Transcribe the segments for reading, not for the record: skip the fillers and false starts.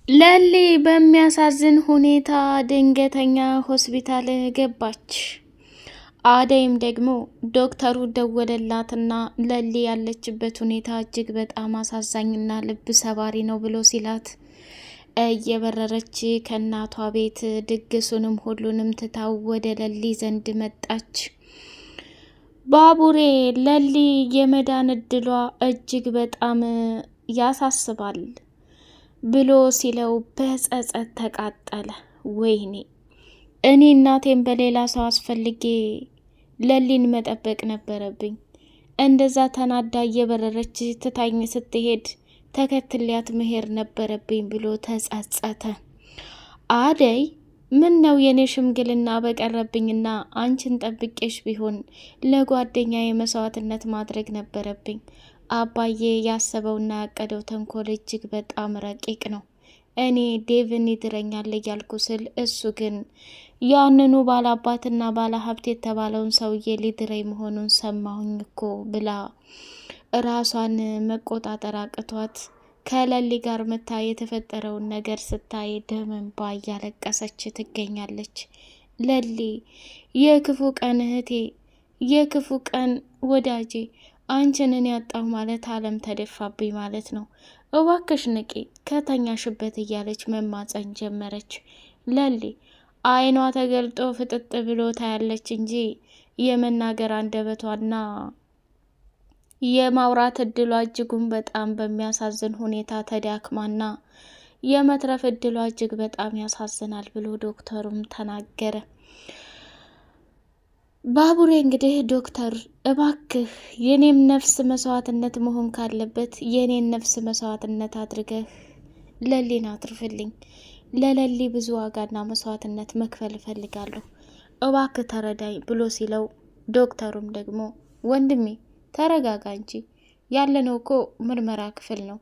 ለሊ በሚያሳዝን ሁኔታ ድንገተኛ ሆስፒታል ገባች። አደይም ደግሞ ዶክተሩ ደወለላትና ለሊ ያለችበት ሁኔታ እጅግ በጣም አሳዛኝና ልብ ሰባሪ ነው ብሎ ሲላት እየበረረች ከእናቷ ቤት ድግሱንም ሁሉንም ትታው ወደ ለሊ ዘንድ መጣች። ባቡሬ ለሊ የመዳን እድሏ እጅግ በጣም ያሳስባል ብሎ ሲለው በጸጸት ተቃጠለ። ወይኔ እኔ እናቴን በሌላ ሰው አስፈልጌ ለሊን መጠበቅ ነበረብኝ። እንደዛ ተናዳ እየበረረች ትታኝ ስትሄድ ተከትሊያት መሄድ ነበረብኝ ብሎ ተጸጸተ። አደይ ምን ነው የኔ ሽምግልና በቀረብኝና አንቺን ጠብቄሽ ቢሆን ለጓደኛ የመስዋዕትነት ማድረግ ነበረብኝ። አባዬ ያሰበውና ያቀደው ተንኮል እጅግ በጣም ረቂቅ ነው። እኔ ዴቭን ይድረኛል እያልኩ ስል እሱ ግን ያንኑ ባላባትና ባለ ሀብት የተባለውን ሰውዬ ሊድረኝ መሆኑን ሰማሁኝ እኮ ብላ ራሷን መቆጣጠር አቅቷት ከለሊ ጋር መታ የተፈጠረውን ነገር ስታይ ደም እንባ እያለቀሰች ትገኛለች። ለሊ የክፉ ቀን እህቴ፣ የክፉ ቀን ወዳጄ፣ አንቺንን ያጣሁ ማለት ዓለም ተደፋብኝ ማለት ነው። እባክሽ ንቂ ከተኛሽበት እያለች መማፀን ጀመረች። ለሊ አይኗ ተገልጦ ፍጥጥ ብሎ ታያለች እንጂ የመናገር አንደበቷና የማውራት እድሏ እጅጉን በጣም በሚያሳዝን ሁኔታ ተዳክማና የመትረፍ እድሏ እጅግ በጣም ያሳዝናል ብሎ ዶክተሩም ተናገረ። ባቡሬ እንግዲህ ዶክተር እባክህ የኔም ነፍስ መስዋዕትነት መሆን ካለበት የኔን ነፍስ መስዋዕትነት አድርገህ ለሊን አትርፍልኝ። ለለሊ ብዙ ዋጋና መስዋዕትነት መክፈል እፈልጋለሁ፣ እባክህ ተረዳኝ ብሎ ሲለው ዶክተሩም ደግሞ ወንድሜ ተረጋጋ እንጂ ያለነው እኮ ምርመራ ክፍል ነው።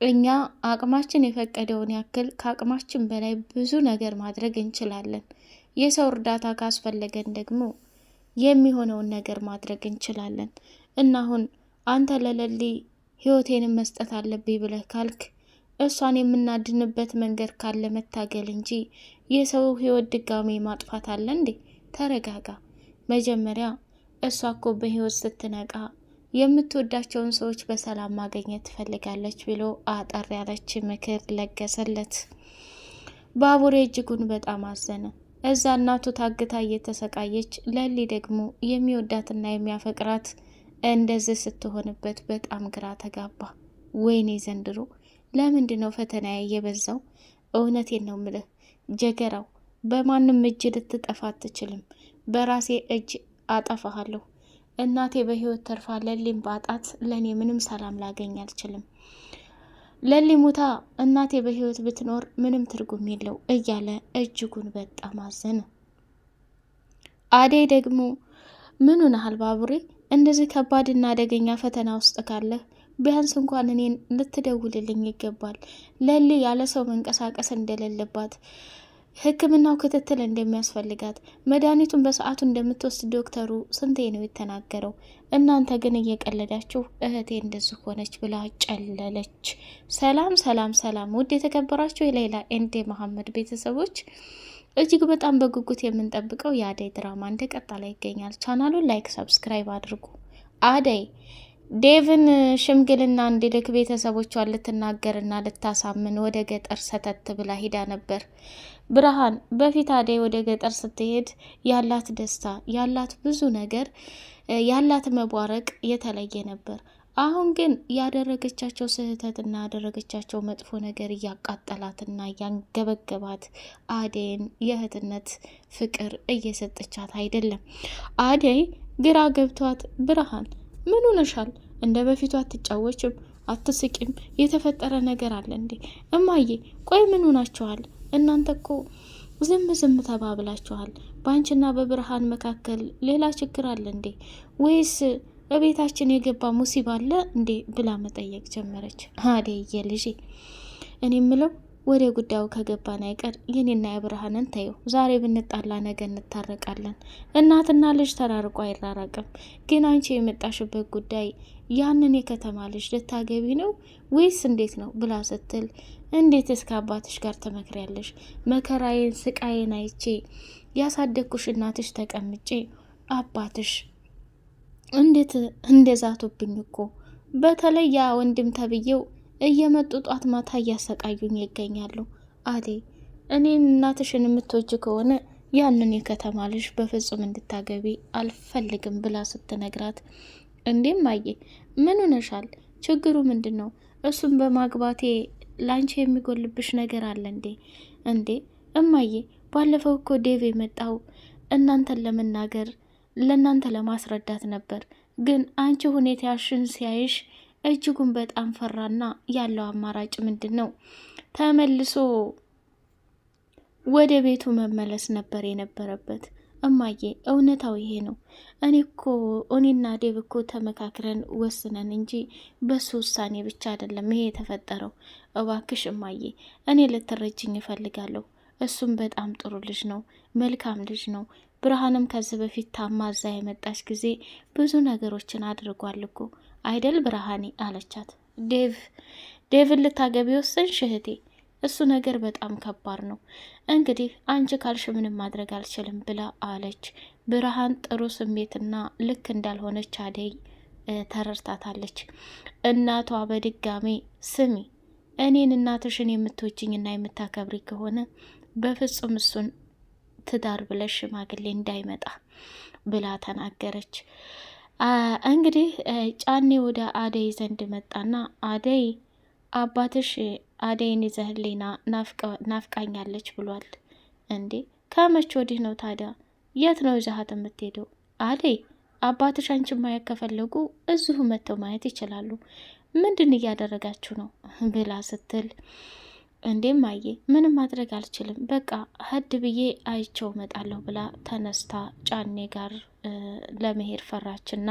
እኛ አቅማችን የፈቀደውን ያክል ከአቅማችን በላይ ብዙ ነገር ማድረግ እንችላለን። የሰው እርዳታ ካስፈለገን ደግሞ የሚሆነውን ነገር ማድረግ እንችላለን። እና አሁን አንተ ለለሊ ህይወቴንም መስጠት አለብኝ ብለህ ካልክ እሷን የምናድንበት መንገድ ካለ መታገል እንጂ የሰው ህይወት ድጋሚ ማጥፋት አለ እንዴ? ተረጋጋ። መጀመሪያ እሷ እኮ በህይወት ስትነቃ የምትወዳቸውን ሰዎች በሰላም ማግኘት ትፈልጋለች ብሎ አጠር ያለች ምክር ለገሰለት። ባቡሬ እጅጉን በጣም አዘነ። እዛ እናቱ ታግታ እየተሰቃየች ለሊ ደግሞ የሚወዳትና የሚያፈቅራት እንደዚህ ስትሆንበት በጣም ግራ ተጋባ። ወይኔ ዘንድሮ ለምንድን ነው ፈተና የበዛው? እውነቴን ነው ምልህ ጀገራው፣ በማንም እጅ ልትጠፋ አትችልም። በራሴ እጅ አጠፋሃለሁ። እናቴ በህይወት ተርፋ ለሊም ባጣት ለእኔ ምንም ሰላም ላገኝ አልችልም። ለሊ ሙታ እናቴ በህይወት ብትኖር ምንም ትርጉም የለው እያለ እጅጉን በጣም አዘነ። አደይ ደግሞ ምን ሆነሃል ባቡሬ? እንደዚህ ከባድና አደገኛ ፈተና ውስጥ ካለህ ቢያንስ እንኳን እኔን ልትደውልልኝ ይገባል። ለሊ ያለ ሰው መንቀሳቀስ እንደሌለባት፣ ሕክምናው ክትትል እንደሚያስፈልጋት፣ መድኃኒቱን በሰዓቱ እንደምትወስድ ዶክተሩ ስንቴ ነው የተናገረው? እናንተ ግን እየቀለዳችሁ እህቴ እንደዚህ ሆነች ብላ ጨለለች። ሰላም ሰላም ሰላም! ውድ የተከበራችሁ የሌላ ኤንዴ መሐመድ ቤተሰቦች እጅግ በጣም በጉጉት የምንጠብቀው የአደይ ድራማ እንደቀጠለ ይገኛል። ቻናሉን ላይክ፣ ሰብስክራይብ አድርጉ። አደይ ዴቭን ሽምግልና እንዲልክ ቤተሰቦቿን ልትናገርና ልታሳምን ወደ ገጠር ሰተት ብላ ሂዳ ነበር። ብርሃን በፊት አደይ ወደ ገጠር ስትሄድ ያላት ደስታ፣ ያላት ብዙ ነገር፣ ያላት መቧረቅ የተለየ ነበር። አሁን ግን ያደረገቻቸው ስህተትና ያደረገቻቸው መጥፎ ነገር እያቃጠላትና እያንገበገባት አደይን የእህትነት ፍቅር እየሰጠቻት አይደለም። አደይ ግራ ገብቷት ብርሃን ምን ሆነሻል? እንደ በፊቱ አትጫወችም? አትስቂም? የተፈጠረ ነገር አለ እንዴ? እማዬ ቆይ ምን ሆናችኋል? እናንተ እኮ ዝም ተባብላችኋል። በአንቺና በብርሃን መካከል ሌላ ችግር አለ እንዴ? ወይስ በቤታችን የገባ ሙሲባ አለ እንዴ? ብላ መጠየቅ ጀመረች። አደይ ልጄ እኔ ምለው ወደ ጉዳዩ ከገባን አይቀር የኔና የብርሃንን ተይው። ዛሬ ብንጣላ ነገ እንታረቃለን። እናትና ልጅ ተራርቆ አይራራቅም። ግን አንቺ የመጣሽበት ጉዳይ ያንን የከተማ ልጅ ልታገቢ ነው ወይስ እንዴት ነው ብላ ስትል እንዴት እስከ አባትሽ ጋር ተመክሪያለሽ? መከራዬን ስቃዬን አይቼ ያሳደግኩሽ እናትሽ ተቀምጬ አባትሽ እንዴት እንደዛቱብኝ እኮ። በተለይ ያ ወንድም ተብዬው እየመጡ ጧት ማታ እያሰቃዩኝ ይገኛሉ። አደይ እኔን እናትሽን የምትወጅ ከሆነ ያንን የከተማ ልጅ በፍጹም እንድታገቢ አልፈልግም ብላ ስትነግራት፣ እንዴም አየ ምን ሆነሻል? ችግሩ ምንድን ነው? እሱም በማግባቴ ላንቺ የሚጎልብሽ ነገር አለ እንዴ? እንዴ እማዬ ባለፈው እኮ ዴቭ የመጣው እናንተን ለመናገር ለእናንተ ለማስረዳት ነበር። ግን አንቺ ሁኔታሽን ሲያይሽ እጅጉን በጣም ፈራና ያለው አማራጭ ምንድን ነው? ተመልሶ ወደ ቤቱ መመለስ ነበር የነበረበት። እማዬ እውነታው ይሄ ነው። እኔና ዴቭ እኮ ተመካክረን ወስነን እንጂ በሱ ውሳኔ ብቻ አይደለም ይሄ የተፈጠረው። እባክሽ እማዬ እኔ ልትረጅኝ እፈልጋለሁ። እሱም በጣም ጥሩ ልጅ ነው፣ መልካም ልጅ ነው። ብርሃንም ከዚህ በፊት ታማዛ የመጣች ጊዜ ብዙ ነገሮችን አድርጓል እኮ አይደል ብርሃኔ አለቻት። ዴቭን ልታገቢ ወሰንሽ እህቴ? እሱ ነገር በጣም ከባድ ነው። እንግዲህ አንቺ ካልሽ ምንም ማድረግ አልችልም ብላ አለች። ብርሃን ጥሩ ስሜትና ልክ እንዳልሆነች አደይ ተረድታታለች። እናቷ በድጋሜ ስሚ፣ እኔን እናትሽን የምትወጂኝና የምታከብሪ ከሆነ በፍጹም እሱን ትዳር ብለሽ ሽማግሌ እንዳይመጣ ብላ ተናገረች። እንግዲህ ጫኔ ወደ አደይ ዘንድ መጣና አደይ አባትሽ አደይን ይዘህልኝና ናፍቃኛለች ብሏል። እንዴ ከመቼ ወዲህ ነው ታዲያ? የት ነው ይዛሀት የምትሄደው? አደይ አባትሽ አንቺን ማየት ከፈለጉ እዚሁ መጥተው ማየት ይችላሉ። ምንድን እያደረጋችሁ ነው ብላ ስትል፣ እንዴም አየ ምንም ማድረግ አልችልም፣ በቃ ሀድ ብዬ አይቸው መጣለሁ ብላ ተነስታ ጫኔ ጋር ለመሄድ ፈራችና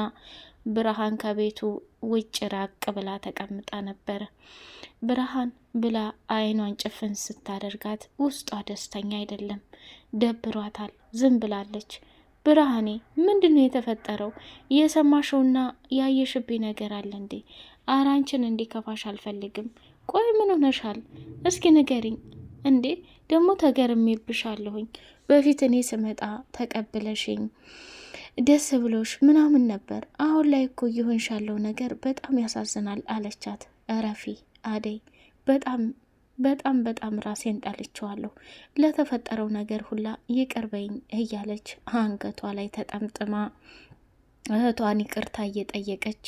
ብርሃን ከቤቱ ውጭ ራቅ ብላ ተቀምጣ ነበረ። ብርሃን ብላ አይኗን ጭፍን ስታደርጋት ውስጧ ደስተኛ አይደለም፣ ደብሯታል። ዝም ብላለች። ብርሃኔ ምንድነው የተፈጠረው? የሰማሽውና ያየሽብኝ ነገር አለ እንዴ? አራንችን እንዲከፋሽ አልፈልግም። ቆይ ምን ሆነሻል? እስኪ ንገሪኝ። እንዴ ደግሞ ተገርሜብሻለሁኝ። በፊት እኔ ስመጣ ተቀብለሽኝ ደስ ብሎሽ ምናምን ነበር። አሁን ላይ እኮ እየሆንሽ ያለው ነገር በጣም ያሳዝናል አለቻት። እረፊ አደይ፣ በጣም በጣም በጣም ራሴን ጠልቼዋለሁ። ለተፈጠረው ነገር ሁላ ይቅር በይኝ እያለች አንገቷ ላይ ተጠምጥማ እህቷን ይቅርታ እየጠየቀች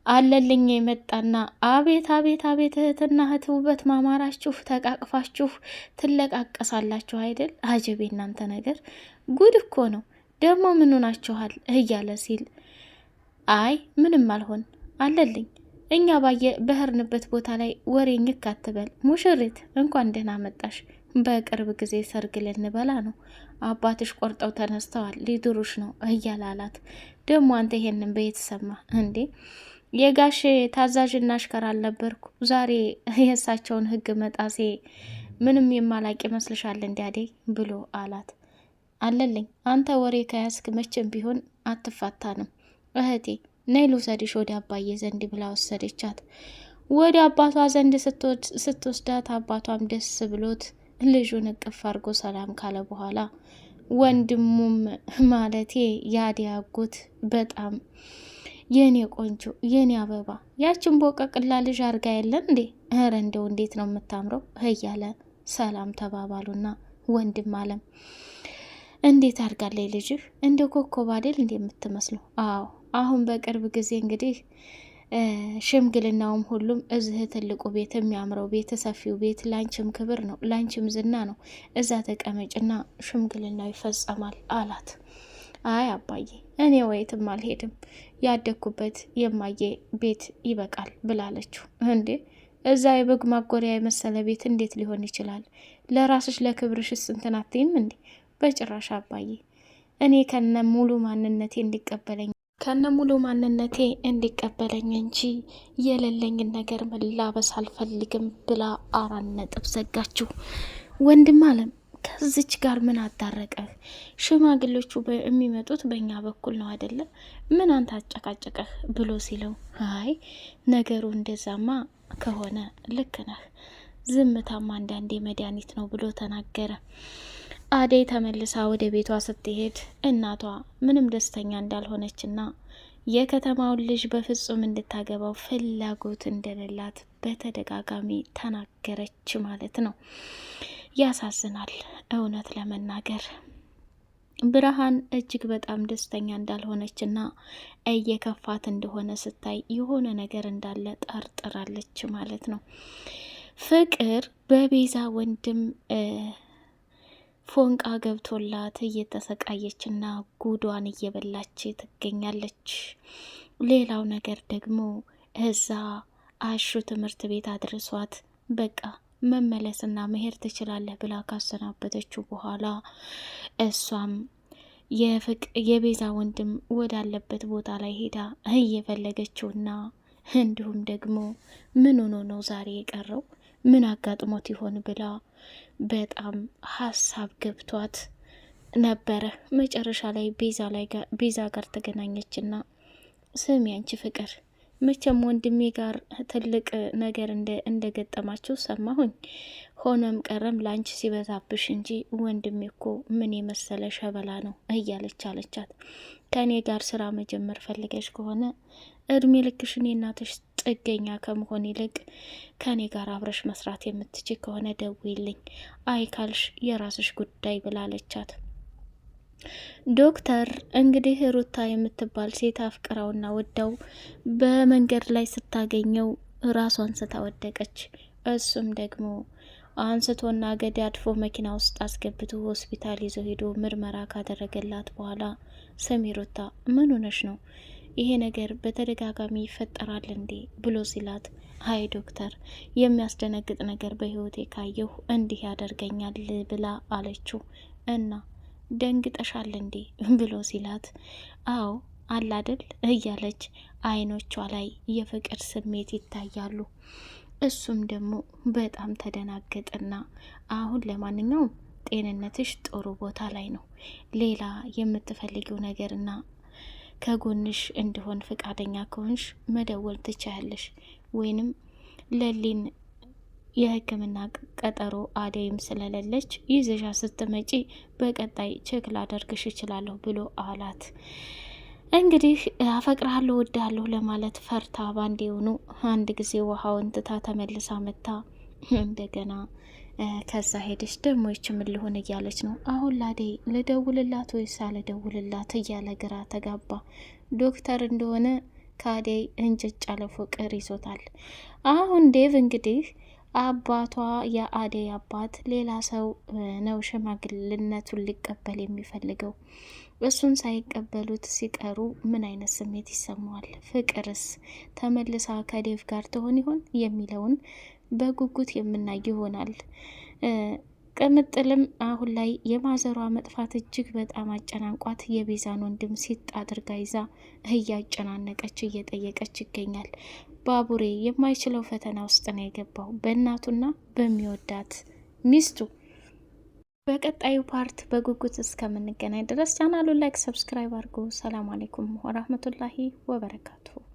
አለልኝ የመጣና አቤት አቤት አቤት እህትና እህት ውበት ማማራችሁ፣ ተቃቅፋችሁ ትለቃቀሳላችሁ አይደል? አጀቤ እናንተ ነገር ጉድ እኮ ነው። ደግሞ ምን ሆናችኋል እያለ ሲል አይ ምንም አልሆን አለልኝ። እኛ በህርንበት ቦታ ላይ ወሬኝ ካትበል። ሙሽሪት እንኳን ደህና መጣሽ። በቅርብ ጊዜ ሰርግ ልንበላ ነው። አባትሽ ቆርጠው ተነስተዋል፣ ሊድሩሽ ነው እያላላት። ደግሞ አንተ ይሄንን በየት ሰማ እንዴ? የጋሽ ታዛዥና አሽከር አልነበርኩ? ዛሬ የእሳቸውን ህግ መጣሴ ምንም የማላቅ ይመስልሻል እንዲያዴ ብሎ አላት። አለልኝ አንተ ወሬ ከያዝክ መቼም ቢሆን አትፋታንም። እህቴ ነይ ልውሰድሽ ወደ አባዬ ዘንድ ብላ ወሰደቻት። ወደ አባቷ ዘንድ ስትወስዳት አባቷም ደስ ብሎት ልጁን እቅፍ አድርጎ ሰላም ካለ በኋላ ወንድሙም ማለቴ ያዲያ አጎት በጣም የኔ ቆንጆ የኔ አበባ ያችን ቦቀቅላ ልጅ አርጋ የለን እንዴ? እረ እንደው እንዴት ነው የምታምረው እያለ ሰላም ተባባሉና ወንድም አለም እንዴት አርጋለይ ልጅህ እንደ ኮከብ አይደል እንዴ የምትመስለው? አዎ አሁን በቅርብ ጊዜ እንግዲህ ሽምግልናውም ሁሉም እዚህ ትልቁ ቤት የሚያምረው ቤት ሰፊው ቤት ላንቺም ክብር ነው ላንቺም ዝና ነው። እዛ ተቀመጭና ሽምግልናው ይፈጸማል አላት። አይ አባዬ እኔ ወይትም አልሄድም፣ ያደኩበት የማየ ቤት ይበቃል ብላለችው። እንዴ እዛ የበግ ማጎሪያ የመሰለ ቤት እንዴት ሊሆን ይችላል? ለራስሽ ለክብርሽ ስንትናትይም እንዴ? በጭራሽ አባዬ፣ እኔ ከነ ሙሉ ማንነቴ እንዲቀበለኝ እንጂ የሌለኝን ነገር መላበስ አልፈልግም ብላ 4 ነጥብ ዘጋችው። ወንድም አለም ከዚች ጋር ምን አዳረቀህ? ሽማግሌዎቹ የሚመጡት በእኛ በኩል ነው አይደለ? ምን አንተ አጨቃጨቀህ ብሎ ሲለው፣ አይ ነገሩ እንደዛማ ከሆነ ልክ ነህ። ዝምታም አንዳንዴ መድኃኒት ነው ብሎ ተናገረ። አደይ ተመልሳ ወደ ቤቷ ስትሄድ እናቷ ምንም ደስተኛ እንዳልሆነችና የከተማውን ልጅ በፍጹም እንድታገባው ፍላጎት እንደሌላት በተደጋጋሚ ተናገረች ማለት ነው። ያሳዝናል እውነት ለመናገር ብርሃን እጅግ በጣም ደስተኛ እንዳልሆነችና እየከፋት እንደሆነ ስታይ የሆነ ነገር እንዳለ ጠርጥራለች ማለት ነው። ፍቅር በቤዛ ወንድም ፎንቃ ገብቶላት እየተሰቃየችና ጉዷን እየበላች ትገኛለች። ሌላው ነገር ደግሞ እዛ አሹ ትምህርት ቤት አድርሷት በቃ መመለስና መሄድ ትችላለህ ብላ ካሰናበተችው በኋላ እሷም የቤዛ ወንድም ወዳለበት ቦታ ላይ ሄዳ እየፈለገችውና እንዲሁም ደግሞ ምን ሆኖ ነው ዛሬ የቀረው ምን አጋጥሞት ይሆን ብላ በጣም ሀሳብ ገብቷት ነበረ። መጨረሻ ላይ ቤዛ ጋር ተገናኘችና ስሚ አንቺ ፍቅር መቼም ወንድሜ ጋር ትልቅ ነገር እንደገጠማችሁ ሰማሁኝ። ሆነም ቀረም ላንቺ ሲበዛብሽ እንጂ ወንድሜ እኮ ምን የመሰለ ሸበላ ነው እያለች አለቻት። ከእኔ ጋር ስራ መጀመር ፈልገሽ ከሆነ እድሜ ልክሽን የእናትሽ ጥገኛ ከመሆን ይልቅ ከእኔ ጋር አብረሽ መስራት የምትችል ከሆነ ደውይልኝ፣ አይ ካልሽ የራስሽ ጉዳይ ብላለቻት። ዶክተር እንግዲህ ሩታ የምትባል ሴት አፍቅራውና ወዳው በመንገድ ላይ ስታገኘው ራሷን ስታወደቀች፣ እሱም ደግሞ አንስቶና ገዳድፎ መኪና ውስጥ አስገብቶ ሆስፒታል ይዞ ሄዶ ምርመራ ካደረገላት በኋላ ስሚ ሩታ ምን ሆነሽ ነው? ይሄ ነገር በተደጋጋሚ ይፈጠራል እንዴ ብሎ ሲላት፣ አይ ዶክተር የሚያስደነግጥ ነገር በህይወቴ ካየሁ እንዲህ ያደርገኛል ብላ አለችው። እና ደንግጠሻል እንዴ ብሎ ሲላት፣ አዎ አላደል እያለች አይኖቿ ላይ የፍቅር ስሜት ይታያሉ። እሱም ደግሞ በጣም ተደናገጠና አሁን ለማንኛውም ጤንነትሽ ጥሩ ቦታ ላይ ነው፣ ሌላ የምትፈልጊው ነገርና ከጎንሽ እንዲሆን ፍቃደኛ ከሆንሽ መደወል ትቻያለሽ፣ ወይንም ለሊን የሕክምና ቀጠሮ አደይም ስለሌለች ይዘሻ ስትመጪ በቀጣይ ቼክ ላደርግሽ እችላለሁ ብሎ አላት። እንግዲህ አፈቅርሃለሁ ወድሃለሁ ለማለት ፈርታ ባንዴ ሆኑ አንድ ጊዜ ውሃውን ትታ ተመልሳ መታ እንደገና ከዛ ሄደች። ደግሞ ይች ምን ልሆን እያለች ነው አሁን ላደይ ልደውልላት ወይስ አልደውልላት እያለ ግራ ተጋባ። ዶክተር እንደሆነ ከአደይ እንጭጭ ያለ ፍቅር ይዞታል። አሁን ዴቭ እንግዲህ አባቷ የአደይ አባት ሌላ ሰው ነው ሽማግልነቱን ሊቀበል የሚፈልገው። እሱን ሳይቀበሉት ሲቀሩ ምን አይነት ስሜት ይሰማዋል? ፍቅርስ ተመልሳ ከዴቭ ጋር ትሆን ይሆን የሚለውን በጉጉት የምናይ ይሆናል። ቅምጥልም አሁን ላይ የማዘሯ መጥፋት እጅግ በጣም አጨናንቋት የቤዛን ወንድም ሲጥ አድርጋ ይዛ እያጨናነቀች እየጠየቀች ይገኛል። ባቡሬ የማይችለው ፈተና ውስጥ ነው የገባው በእናቱና በሚወዳት ሚስቱ። በቀጣዩ ፓርት በጉጉት እስከምንገናኝ ድረስ ቻናሉን ላይክ፣ ሰብስክራይብ አድርጎ። ሰላም አሌይኩም ወራህመቱላሂ ወበረካቱሁ።